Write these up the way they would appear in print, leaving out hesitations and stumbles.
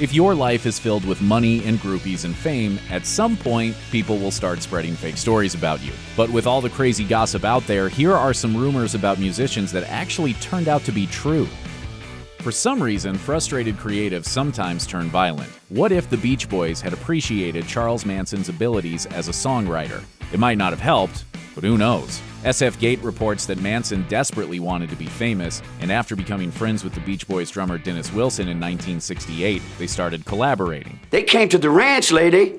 If your life is filled with money and groupies and fame, at some point, people will start spreading fake stories about you. But with all the crazy gossip out there, here are some rumors about musicians that actually turned out to be true. For some reason, frustrated creatives sometimes turn violent. What if the Beach Boys had appreciated Charles Manson's abilities as a songwriter? It might not have helped, but who knows? SF Gate reports that Manson desperately wanted to be famous, and after becoming friends with the Beach Boys drummer Dennis Wilson in 1968, they started collaborating. They came to the ranch, lady.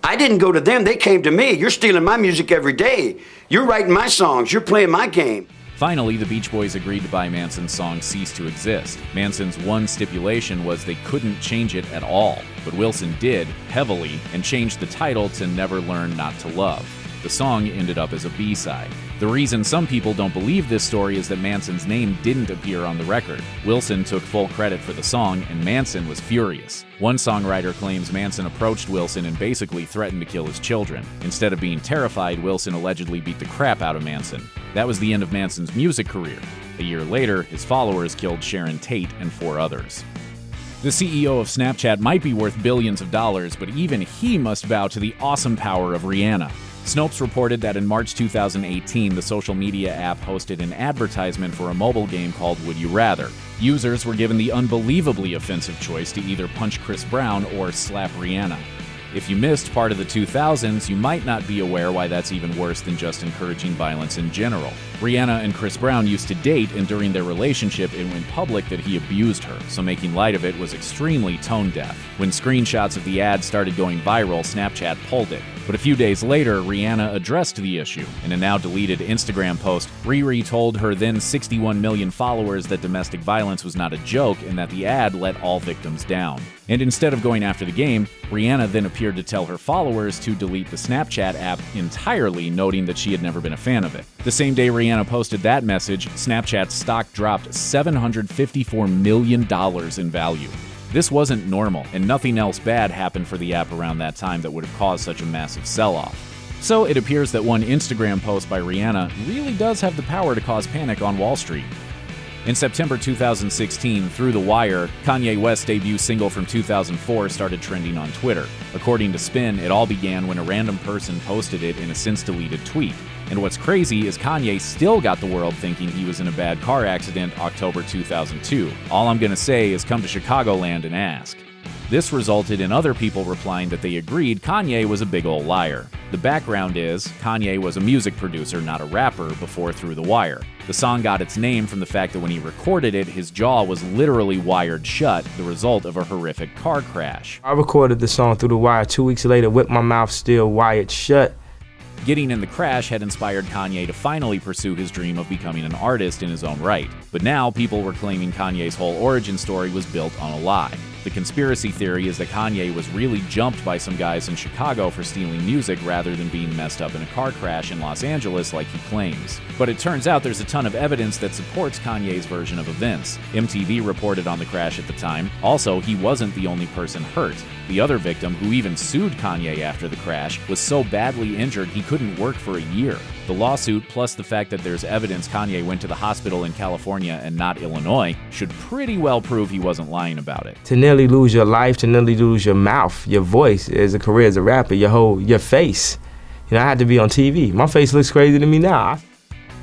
I didn't go to them, they came to me. You're stealing my music every day. You're writing my songs, you're playing my game. Finally, the Beach Boys agreed to buy Manson's song Cease to Exist. Manson's one stipulation was they couldn't change it at all, but Wilson did, heavily, and changed the title to Never Learn Not to Love. The song ended up as a B-side. The reason some people don't believe this story is that Manson's name didn't appear on the record. Wilson took full credit for the song, and Manson was furious. One songwriter claims Manson approached Wilson and basically threatened to kill his children. Instead of being terrified, Wilson allegedly beat the crap out of Manson. That was the end of Manson's music career. A year later, his followers killed Sharon Tate and 4 others. The CEO of Snapchat might be worth billions of dollars, but even he must bow to the awesome power of Rihanna. Snopes reported that in March 2018, the social media app hosted an advertisement for a mobile game called Would You Rather. Users were given the unbelievably offensive choice to either punch Chris Brown or slap Rihanna. If you missed part of the 2000s, you might not be aware why that's even worse than just encouraging violence in general. Rihanna and Chris Brown used to date, and during their relationship, it went public that he abused her, so making light of it was extremely tone-deaf. When screenshots of the ad started going viral, Snapchat pulled it. But a few days later, Rihanna addressed the issue. In a now-deleted Instagram post, Riri told her then 61 million followers that domestic violence was not a joke and that the ad let all victims down. And instead of going after the game, Rihanna then appeared to tell her followers to delete the Snapchat app entirely, noting that she had never been a fan of it. The same day Rihanna posted that message, Snapchat's stock dropped $754 million in value. This wasn't normal, and nothing else bad happened for the app around that time that would have caused such a massive sell-off. So it appears that one Instagram post by Rihanna really does have the power to cause panic on Wall Street. In September 2016, Through the Wire, Kanye West's debut single from 2004 started trending on Twitter. According to Spin, it all began when a random person posted it in a since-deleted tweet. And what's crazy is Kanye still got the world thinking he was in a bad car accident October 2002. All I'm gonna say is come to Chicagoland and ask. This resulted in other people replying that they agreed Kanye was a big ol' liar. The background is, Kanye was a music producer, not a rapper, before Through the Wire. The song got its name from the fact that when he recorded it, his jaw was literally wired shut, the result of a horrific car crash. I recorded the song Through the Wire 2 weeks later with my mouth still wired shut. Getting in the crash had inspired Kanye to finally pursue his dream of becoming an artist in his own right. But now, people were claiming Kanye's whole origin story was built on a lie. The conspiracy theory is that Kanye was really jumped by some guys in Chicago for stealing music rather than being messed up in a car crash in Los Angeles like he claims. But it turns out there's a ton of evidence that supports Kanye's version of events. MTV reported on the crash at the time. Also, he wasn't the only person hurt. The other victim, who even sued Kanye after the crash, was so badly injured he couldn't work for a year. The lawsuit, plus the fact that there's evidence Kanye went to the hospital in California and not Illinois, should pretty well prove he wasn't lying about it. To nearly lose your life, to nearly lose your mouth, your voice as a career as a rapper, your face. You know, I had to be on TV. My face looks crazy to me now.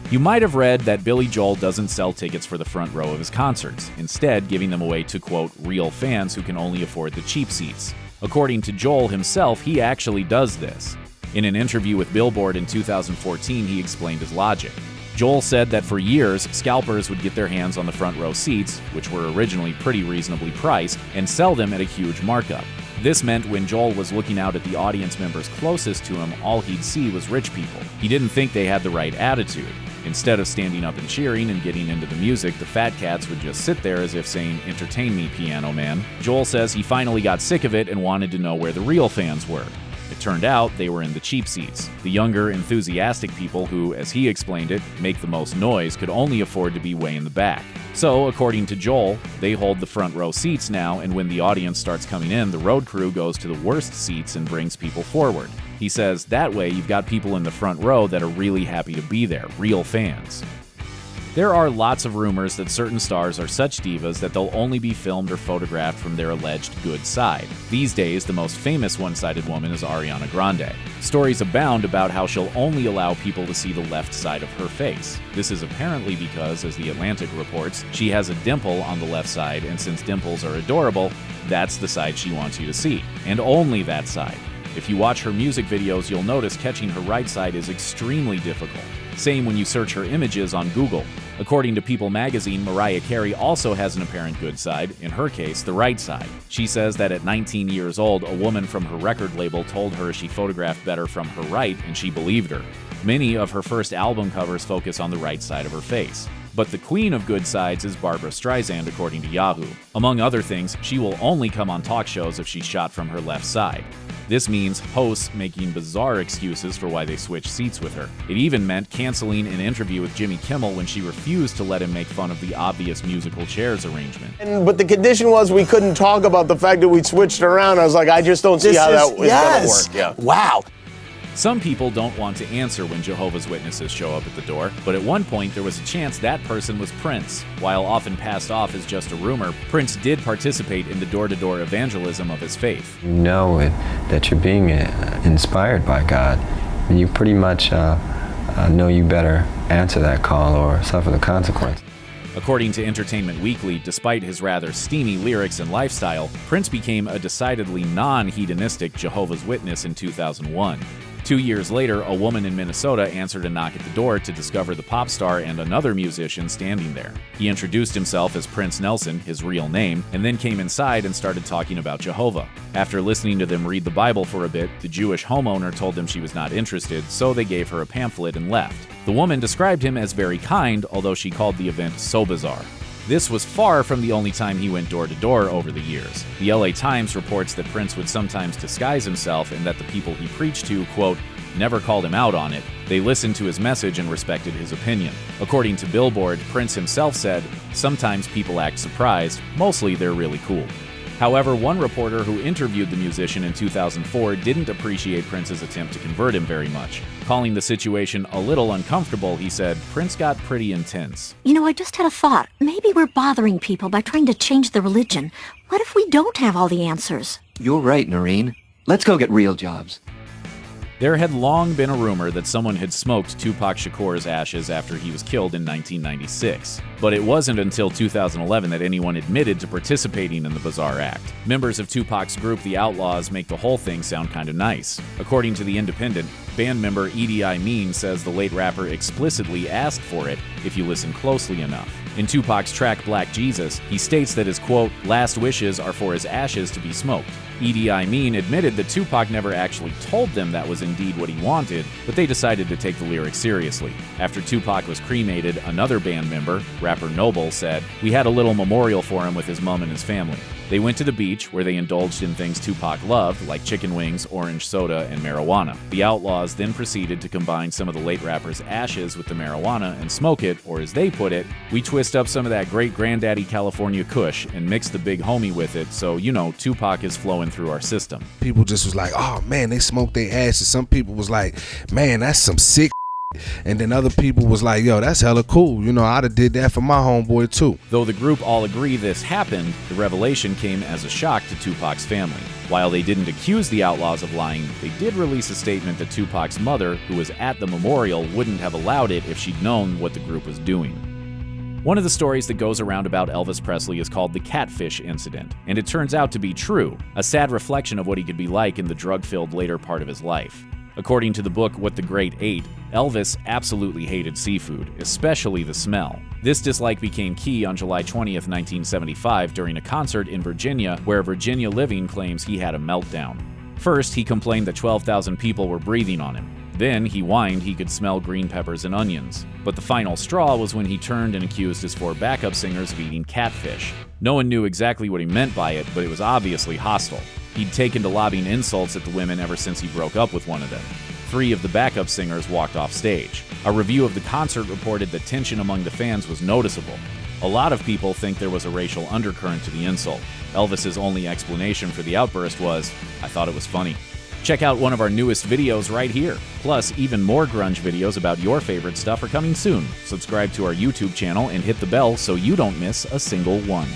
You might have read that Billy Joel doesn't sell tickets for the front row of his concerts, instead giving them away to, quote, real fans who can only afford the cheap seats. According to Joel himself, he actually does this. In an interview with Billboard in 2014, he explained his logic. Joel said that for years, scalpers would get their hands on the front row seats, which were originally pretty reasonably priced, and sell them at a huge markup. This meant when Joel was looking out at the audience members closest to him, all he'd see was rich people. He didn't think they had the right attitude. Instead of standing up and cheering and getting into the music, the fat cats would just sit there as if saying, "Entertain me, piano man." Joel says he finally got sick of it and wanted to know where the real fans were. It turned out they were in the cheap seats. The younger, enthusiastic people who, as he explained it, make the most noise could only afford to be way in the back. So, according to Joel, they hold the front row seats now, and when the audience starts coming in, the road crew goes to the worst seats and brings people forward. He says that way you've got people in the front row that are really happy to be there, real fans. There are lots of rumors that certain stars are such divas that they'll only be filmed or photographed from their alleged good side. These days, the most famous one-sided woman is Ariana Grande. Stories abound about how she'll only allow people to see the left side of her face. This is apparently because, as The Atlantic reports, she has a dimple on the left side, and since dimples are adorable, that's the side she wants you to see, and only that side. If you watch her music videos, you'll notice catching her right side is extremely difficult. Same when you search her images on Google. According to People magazine, Mariah Carey also has an apparent good side, in her case, the right side. She says that at 19 years old, a woman from her record label told her she photographed better from her right, and she believed her. Many of her first album covers focus on the right side of her face. But the queen of good sides is Barbra Streisand, according to Yahoo. Among other things, she will only come on talk shows if she's shot from her left side. This means hosts making bizarre excuses for why they switch seats with her. It even meant canceling an interview with Jimmy Kimmel when she refused to let him make fun of the obvious musical chairs arrangement. But the condition was we couldn't talk about the fact that we switched around. I was like, I just don't see how that was going to work. Yeah. Wow. Some people don't want to answer when Jehovah's Witnesses show up at the door, but at one point there was a chance that person was Prince. While often passed off as just a rumor, Prince did participate in the door-to-door evangelism of his faith. You know that you're being inspired by God, and you pretty much know you better answer that call or suffer the consequence. According to Entertainment Weekly, despite his rather steamy lyrics and lifestyle, Prince became a decidedly non-hedonistic Jehovah's Witness in 2001. 2 years later, a woman in Minnesota answered a knock at the door to discover the pop star and another musician standing there. He introduced himself as Prince Nelson, his real name, and then came inside and started talking about Jehovah. After listening to them read the Bible for a bit, the Jewish homeowner told them she was not interested, so they gave her a pamphlet and left. The woman described him as very kind, although she called the event so bizarre. This was far from the only time he went door-to-door over the years. The LA Times reports that Prince would sometimes disguise himself and that the people he preached to, quote, never called him out on it. They listened to his message and respected his opinion. According to Billboard, Prince himself said, "Sometimes people act surprised, mostly they're really cool." However, one reporter who interviewed the musician in 2004 didn't appreciate Prince's attempt to convert him very much. Calling the situation a little uncomfortable, he said, "Prince got pretty intense." You know, I just had a thought. Maybe we're bothering people by trying to change the religion. What if we don't have all the answers? You're right, Noreen. Let's go get real jobs. There had long been a rumor that someone had smoked Tupac Shakur's ashes after he was killed in 1996. But it wasn't until 2011 that anyone admitted to participating in the bizarre act. Members of Tupac's group, The Outlaws, make the whole thing sound kinda nice. According to The Independent, band member Edie Amin says the late rapper explicitly asked for it if you listen closely enough. In Tupac's track Black Jesus, he states that his, quote, last wishes are for his ashes to be smoked. Edie Amin admitted that Tupac never actually told them that was indeed what he wanted, but they decided to take the lyrics seriously. After Tupac was cremated, another band member, rapper Noble, said, "We had a little memorial for him with his mom and his family." They went to the beach, where they indulged in things Tupac loved, like chicken wings, orange soda, and marijuana. The Outlaws then proceeded to combine some of the late rapper's ashes with the marijuana and smoke it, or as they put it, "We twist up some of that great granddaddy California kush and mix the big homie with it, so, you know, Tupac is flowing through our system." People just was like, oh man, they smoked their ashes. Some people was like, man, that's some sick. And then other people was like, yo, that's hella cool. You know, I'd have did that for my homeboy too. Though the group all agree this happened, the revelation came as a shock to Tupac's family. While they didn't accuse the Outlaws of lying, they did release a statement that Tupac's mother, who was at the memorial, wouldn't have allowed it if she'd known what the group was doing. One of the stories that goes around about Elvis Presley is called the Catfish Incident, and it turns out to be true, a sad reflection of what he could be like in the drug-filled later part of his life. According to the book What the Great Ate, Elvis absolutely hated seafood, especially the smell. This dislike became key on July 20th, 1975, during a concert in Virginia, where Virginia Living claims he had a meltdown. First, he complained that 12,000 people were breathing on him. Then he whined he could smell green peppers and onions. But the final straw was when he turned and accused his 4 backup singers of eating catfish. No one knew exactly what he meant by it, but it was obviously hostile. He'd taken to lobbing insults at the women ever since he broke up with one of them. 3 of the backup singers walked off stage. A review of the concert reported that tension among the fans was noticeable. A lot of people think there was a racial undercurrent to the insult. Elvis's only explanation for the outburst was, "I thought it was funny." Check out one of our newest videos right here. Plus, even more grunge videos about your favorite stuff are coming soon. Subscribe to our YouTube channel and hit the bell so you don't miss a single one.